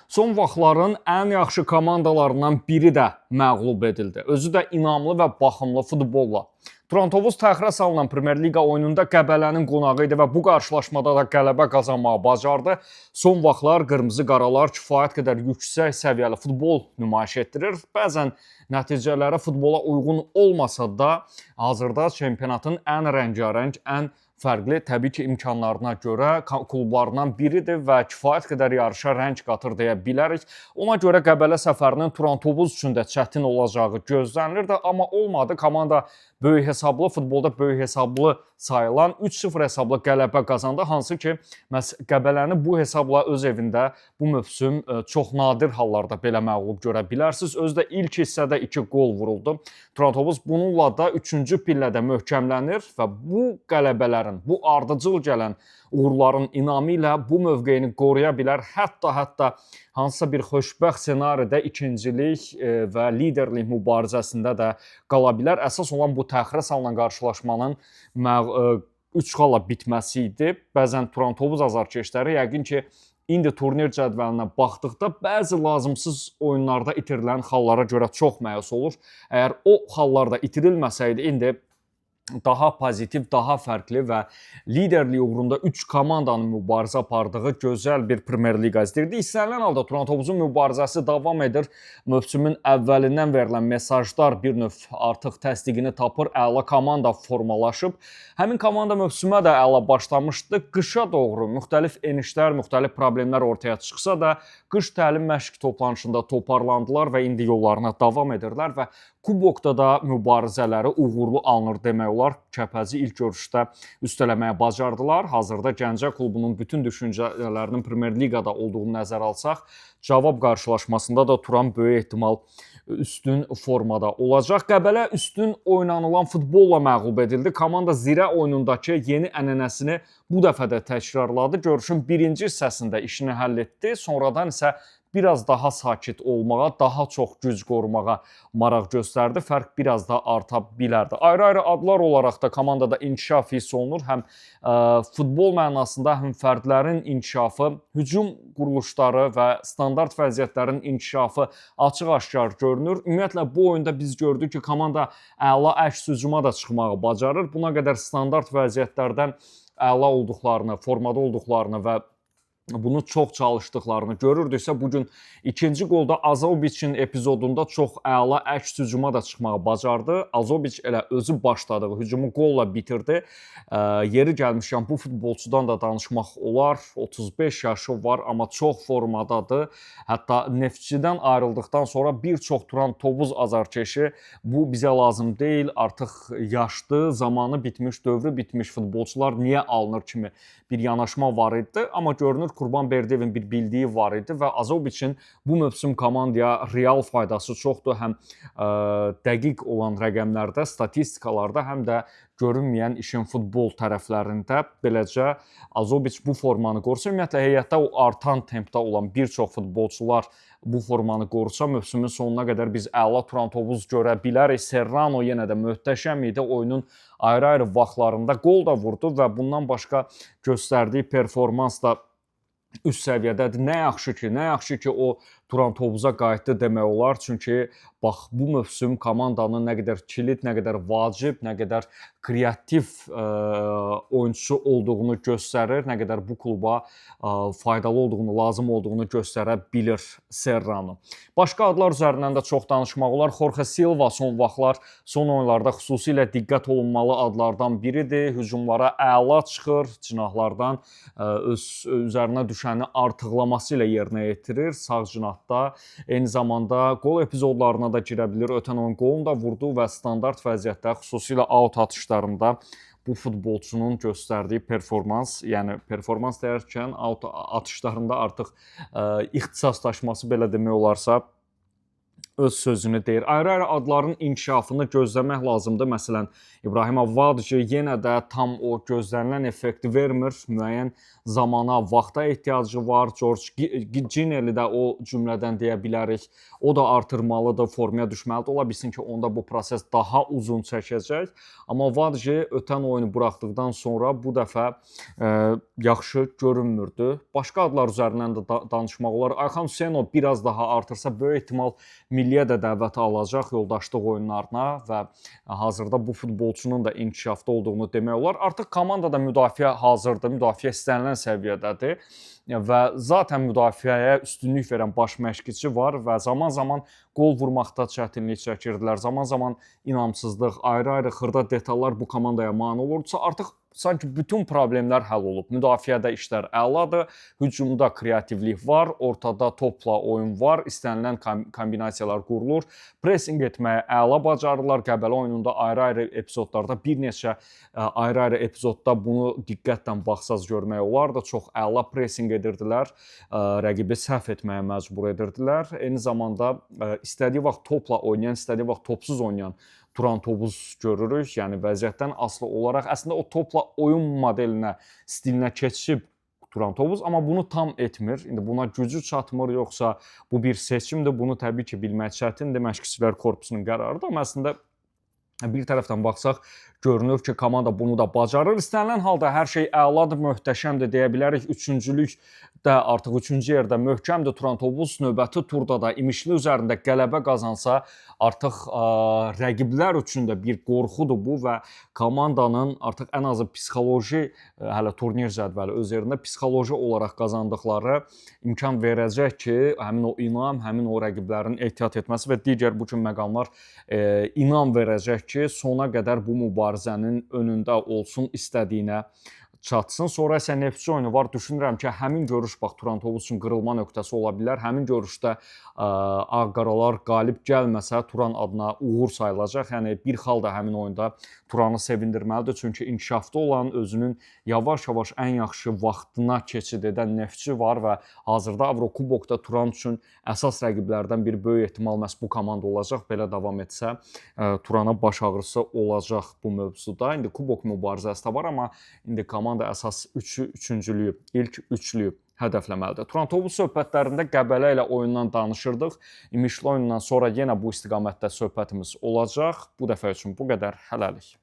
son vaxtların ən yaxşı komandalarından biri də məğlub edildi. Özü də inamlı və baxımlı futbolla. Turan Tovuz təxirə salınan Premyer Liqa oyununda Qəbələnin qonağı idi və bu qarşılaşmada da qələbə qazanmağı bacardı. Son vaxtlar qırmızı qaralar kifayət qədər yüksək səviyyəli futbol nümayiş etdirir. Bəzən nəticələri futbola uyğun olmasa da hazırda çempionatın ən rəngarəng, ən fərqli təbii ki imkanlarına görə klublarından biridir və kifayət qədər yarışa rəng qatır deyə bilərik. Ona görə Qəbələ səfərinin Turan Tovuz üçün də çətin olacağı gözlənilirdi, amma olmadı. Komanda böyük hesablı, futbolda böyük hesablı sayılan 3-0 hesablı qələbə qazandı. Hansı ki, məhz Qəbələni bu hesabla öz evində bu mövsüm çox nadir hallarda belə məğlub görə bilərsiniz. Özü də ilk hissədə 2 qol vuruldu. Turan Tovuz bununla da 3-cü pillədə möhkəmlənir və bu qələbələrin, bu ardıcıl gələn uğurların inamı ilə bu mövqeyini qoruya bilər. Hətta hansısa bir xoşbəxt senaridə ikincilik və liderlik mübarizəsində də qala bilər. Əsas olan bu təxirə salınan qarşılaşmanın 3 xalla bitməsi idi. Bəzən Turan Tovuz azarkeşləri yəqin ki, indi turnir cədvəlinə baxdıqda bəzi lazımsız oyunlarda itirilən xallara görə çox məyus olur. Əgər o xallarda itirilməsəydi, indi daha pozitiv, daha fərqli və liderlik uğrunda 3 komandanın mübarizə apardığı gözəl bir Premyer Liqa izləyirdi. İstənilən halda Turan Tovuzun mübarizəsi davam edir. Mövsümün əvvəlindən verilən mesajlar bir növ artıq təsdiqini tapır. Əla komanda formalaşıb. Həmin komanda mövsümə də əla başlamışdı. Qışa doğru müxtəlif enişlər, müxtəlif problemlər ortaya çıxsa da qış təlim məşq toplanışında toparlandılar və indi yollarına davam edirlər və Kubokda da mübarizələri uğurlu alınır demək olar. Kəpəzi ilk görüşdə üstələməyə bacardılar. Hazırda Gəncə klubunun bütün düşüncələrinin Premyer Liqada olduğunu nəzərə alsaq, cavab qarşılaşmasında da Turan böyük ehtimal üstün formada olacaq. Qəbələ üstün oynanılan futbolla məğlub edildi. Komanda zirə oyunundakı yeni ənənəsini bu dəfə də təkrarladı. Görüşün birinci hissəsində işini həll etdi. Sonradan isə biraz daha sakit olmağa, daha çox güc qorumağa maraq göstərdi. Fərq biraz da arta bilərdi. Ayrı-ayrı adlar olaraq da komandada inkişaf hiss olunur. Həm futbol mənasında, həm fərdlərin inkişafı, hücum quruluşları və standart vəziyyətlərin inkişafı açıq-aşkar görünür. Ümumiyyətlə, bu oyunda biz gördük ki, komanda əla əks hücuma da çıxmağı bacarır. Buna qədər standart vəziyyətlərdən əla olduqlarını, formada olduqlarını və bunu çox çalışdıqlarını görürdüksə, bugün ikinci qolda Azoviçin epizodunda çox əla əks hücuma da çıxmağı bacardı. Azoviç elə özü başladığı hücumu qolla bitirdi. Yeri gəlmişkən bu futbolçudan da danışmaq olar. 35 yaşı var, amma çox formadadır. Hətta Neftçidən ayrıldıqdan sonra bir çox Turan Tovuz azarkeşi bu bizə lazım deyil, artıq yaşlı, zamanı bitmiş, dövrü bitmiş futbolçular niyə alınır kimi bir yanaşma var idi. Amma görünür Qurbanberdiyevin bir bildiyi var idi və Azoviçin bu mövsüm komandaya real faydası çoxdur. Həm dəqiq olan rəqəmlərdə, statistikalarda, həm də görünməyən işin futbol tərəflərində. Beləcə Azoviç bu formanı qorusa, ümumiyyətlə heyətdə o artan tempdə olan bir çox futbolçular bu formanı qorusa, mövsümün sonuna qədər biz əla Turan Tovuz görə bilərik. Serrano yenə də möhtəşəm idi. Oyunun ayrı-ayrı vaxtlarında qol da vurdu və bundan başqa göstərdiyi performans da üst səviyyədədir. Nə yaxşı ki o Turan Tovuza qayıtdı demək olar. Çünki bax bu mövsüm komandanın nə qədər kilit, nə qədər vacib, nə qədər kreativ oyunçusu olduğunu göstərir, nə qədər bu kluba faydalı olduğunu, lazım olduğunu göstərə bilir Serrano. Başqa adlar üzərindən də çox danışmaq olar. Jorge Silva son vaxtlar, son oyunlarda xüsusilə diqqət olunmalı adlardan biridir. Hücumlara əla çıxır, cinahlardan öz üzərinə düşəni artıqlaması ilə yerinə yetirir sağ cinahda. Eyni zamanda qol epizodlarına da girə bilir. Ötən oyun qolunu da vurdu və standart vəziyyətdə, xüsusilə out atışlarında bu futbolçunun göstərdiyi performans, yəni performans deyərkən out atışlarında artıq ixtisaslaşması belə demək olarsa öz sözünü deyir. Ayrı-ayrı adların inkişafını gözləmək lazımdır. Məsələn, İbrahimov Vadji yenə də tam o gözlənilən effekti vermir. Müəyyən zamana, vaxta ehtiyacı var. George Ginelli də o cümlədən deyə bilərik. O da artırmalıdır, formaya düşməlidir. Ola bilsin ki, onda bu proses daha uzun çəkəcək. Amma Vadji ötən oyunu buraxdıqdan sonra bu dəfə yaxşı görünmürdü. Başqa adlar üzərindən də danışmaq olar. Ayxan Hüseynov biraz daha artırsa böyük ehtimal milliyə də dəvət alacaq yoldaşlıq oyunlarına və hazırda bu futbolçunun da inkişafda olduğunu demək olar. Artıq komandada müdafiə hazırdır, müdafiə istənilən səviyyədədir və zaten müdafiəyə üstünlük verən baş məşqçi var və zaman-zaman qol vurmaqda çətinlik çəkirdilər. Zaman-zaman inamsızlıq, ayrı-ayrı xırda detallar bu komandaya mane olurdusa, artıq sanki bütün problemlər həll olub. Müdafiədə işlər əladır, hücumda kreativlik var, ortada topla oyun var, istənilən kombinasiyalar qurulur. Pressing etməyə əla bacarırlar. Qəbələ oyununda ayrı-ayrı epizodlarda, bir neçə ayrı-ayrı epizodda bunu diqqətlə baxsaz görmək olardı. Çox əla pressing edirdilər, rəqibi səhv etməyə məcbur edirdilər. Eyni zamanda istədiyi vaxt topla oynayan, istədiyi vaxt topsuz oynayan Turan Tovuz görürük. Yəni vəziyyətdən asılı olaraq əslində o topla oyun modelinə, stilinə keçib Turan Tovuz, amma bunu tam etmir. İndi buna gücü çatmır, yoxsa bu bir seçimdir. Bunu təbii ki, bilmək çətindir. Məşqçilər korpusunun qərarıdır. Amma əslində bir tərəfdən baxsaq, görünür ki, komanda bunu da bacarır. İstənilən halda hər şey əladır, möhtəşəmdir deyə bilərik. Üçüncülük də artıq üçüncü yerdə möhkəmdir Turan Tovuz. Növbəti turda da İmişli üzərində qələbə qazansa, artıq rəqiblər üçün də bir qorxudur bu və komandanın artıq ən azı psixoloji, hələ turnir cədvəli öz yerində psixoloji olaraq qazandıqları imkan verəcək ki, həmin o inam, həmin o rəqiblərin ehtiyat etməsi və digər bu kimi məqamlar inam verəcək ki, sona qədər bu mübarizənin önündə olsun, istədiyinə çatsın. Sonra isə Neftçi oyunu var. Düşünürəm ki, həmin görüş bax Turan Tovuz üçün qırılma nöqtəsi ola bilər. Həmin görüşdə ağqaralar qalib gəlməsə Turan adına uğur sayılacaq. Yəni bir xal da həmin oyunda Turanı sevindirməlidir. Çünki inkişafda olan, özünün yavaş-yavaş ən yaxşı vaxtına keçid edən Neftçi var və hazırda Avrokubokda Turan üçün əsas rəqiblərdən bir böyük ehtimal məhz bu komanda olacaq. Belə davam etsə Turana baş ağrısı olacaq bu mövzuda. İndi kubok mübarizəsi də var, amma indi komanda əsas üçüncülüyü, ilk üçlüyü hədəfləməlidir. Turan Tovuz söhbətlərində Qəbələ ilə oyundan danışırdıq. İmişli oyundan sonra yenə bu istiqamətdə söhbətimiz olacaq. Bu dəfə üçün bu qədər. Hələlik.